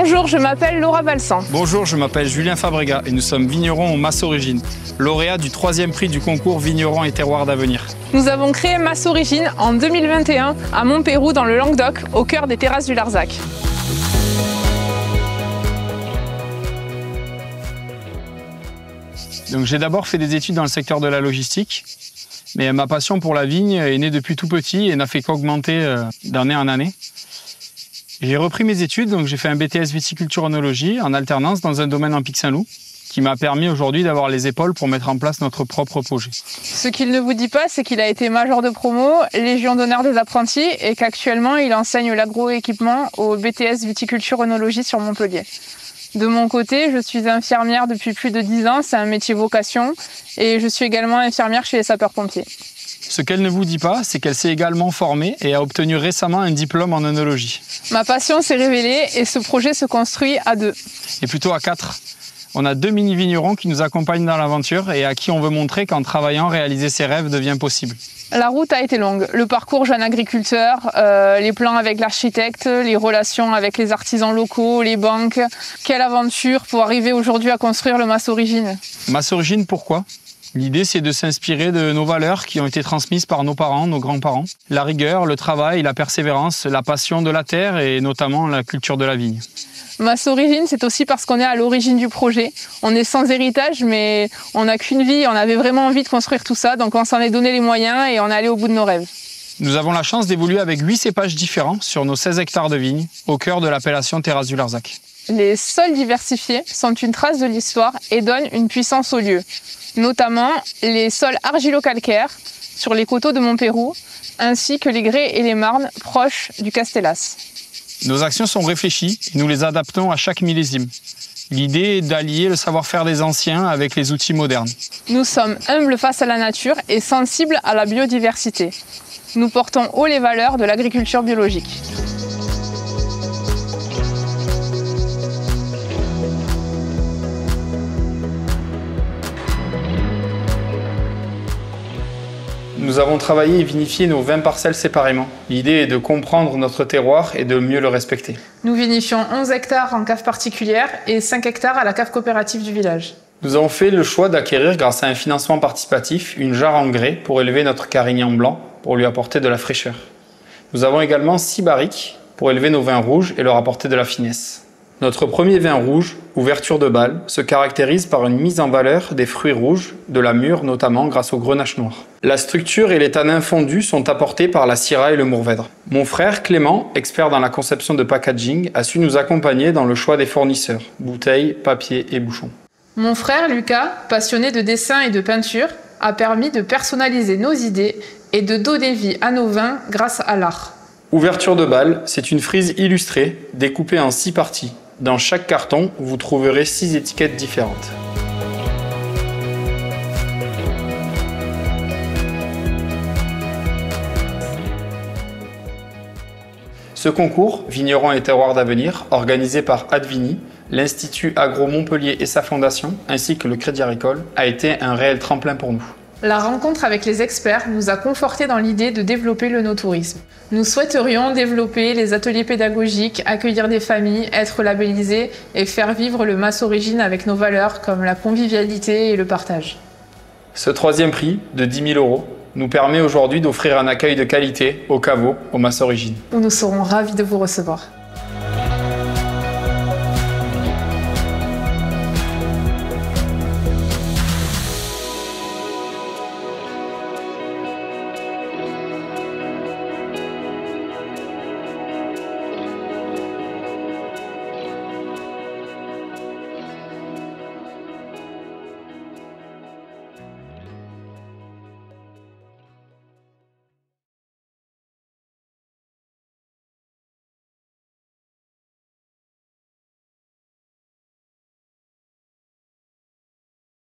Bonjour, je m'appelle Laura Balsan. Bonjour, je m'appelle Julien Fabrega et nous sommes vignerons au Mas Origine, lauréat du 3e prix du concours Vignerons et Terroirs d'Avenir. Nous avons créé Mas Origine en 2021 à Montpeyroux dans le Languedoc, au cœur des terrasses du Larzac. J'ai d'abord fait des études dans le secteur de la logistique, mais ma passion pour la vigne est née depuis tout petit et n'a fait qu'augmenter d'année en année. J'ai repris mes études, donc j'ai fait un BTS viticulture-œnologie en alternance dans un domaine en Pic-Saint-Loup, qui m'a permis aujourd'hui d'avoir les épaules pour mettre en place notre propre projet. Ce qu'il ne vous dit pas, c'est qu'il a été major de promo, Légion d'honneur des apprentis et qu'actuellement il enseigne l'agroéquipement au BTS viticulture-œnologie sur Montpellier. De mon côté, je suis infirmière depuis plus de 10 ans, c'est un métier vocation, et je suis également infirmière chez les sapeurs-pompiers. Ce qu'elle ne vous dit pas, c'est qu'elle s'est également formée et a obtenu récemment un diplôme en œnologie. Ma passion s'est révélée et ce projet se construit à 2. Et plutôt à 4. On a 2 mini-vignerons qui nous accompagnent dans l'aventure et à qui on veut montrer qu'en travaillant, réaliser ses rêves devient possible. La route a été longue. Le parcours jeune agriculteur, les plans avec l'architecte, les relations avec les artisans locaux, les banques. Quelle aventure pour arriver aujourd'hui à construire le Mas Origine. Mas Origine, pourquoi ? L'idée, c'est de s'inspirer de nos valeurs qui ont été transmises par nos parents, nos grands-parents. La rigueur, le travail, la persévérance, la passion de la terre et notamment la culture de la vigne. Mas Origine, c'est aussi parce qu'on est à l'origine du projet. On est sans héritage, mais on n'a qu'une vie. On avait vraiment envie de construire tout ça, donc on s'en est donné les moyens et on est allé au bout de nos rêves. Nous avons la chance d'évoluer avec 8 cépages différents sur nos 16 hectares de vignes, au cœur de l'appellation Terrasse du Larzac. Les sols diversifiés sont une trace de l'histoire et donnent une puissance au lieu. Notamment les sols argilo-calcaires sur les coteaux de Montpeyroux, ainsi que les grès et les marnes proches du Castellas. Nos actions sont réfléchies et nous les adaptons à chaque millésime. L'idée est d'allier le savoir-faire des anciens avec les outils modernes. Nous sommes humbles face à la nature et sensibles à la biodiversité. Nous portons haut les valeurs de l'agriculture biologique. Nous avons travaillé et vinifié nos 20 parcelles séparément. L'idée est de comprendre notre terroir et de mieux le respecter. Nous vinifions 11 hectares en cave particulière et 5 hectares à la cave coopérative du village. Nous avons fait le choix d'acquérir, grâce à un financement participatif, une jarre en grès pour élever notre carignan blanc, pour lui apporter de la fraîcheur. Nous avons également 6 barriques pour élever nos vins rouges et leur apporter de la finesse. Notre premier vin rouge, Ouverture de Bâle, se caractérise par une mise en valeur des fruits rouges, de la mûre notamment grâce au grenache noir. La structure et les tanins fondus sont apportés par la syrah et le mourvèdre. Mon frère Clément, expert dans la conception de packaging, a su nous accompagner dans le choix des fournisseurs, bouteilles, papier et bouchons. Mon frère Lucas, passionné de dessin et de peinture, a permis de personnaliser nos idées et de donner vie à nos vins grâce à l'art. Ouverture de Bâle, c'est une frise illustrée, découpée en 6 parties. Dans chaque carton, vous trouverez 6 étiquettes différentes. Ce concours, Vignerons et Terroirs d'Avenir, organisé par Advini, l'Institut Agro Montpellier et sa fondation, ainsi que le Crédit Agricole, a été un réel tremplin pour nous. La rencontre avec les experts nous a confortés dans l'idée de développer l'œnotourisme. Nous souhaiterions développer les ateliers pédagogiques, accueillir des familles, être labellisés et faire vivre le Mas Origine avec nos valeurs comme la convivialité et le partage. Ce 3e prix de 10 000 € nous permet aujourd'hui d'offrir un accueil de qualité au caveau au Mas Origine. Où nous serons ravis de vous recevoir.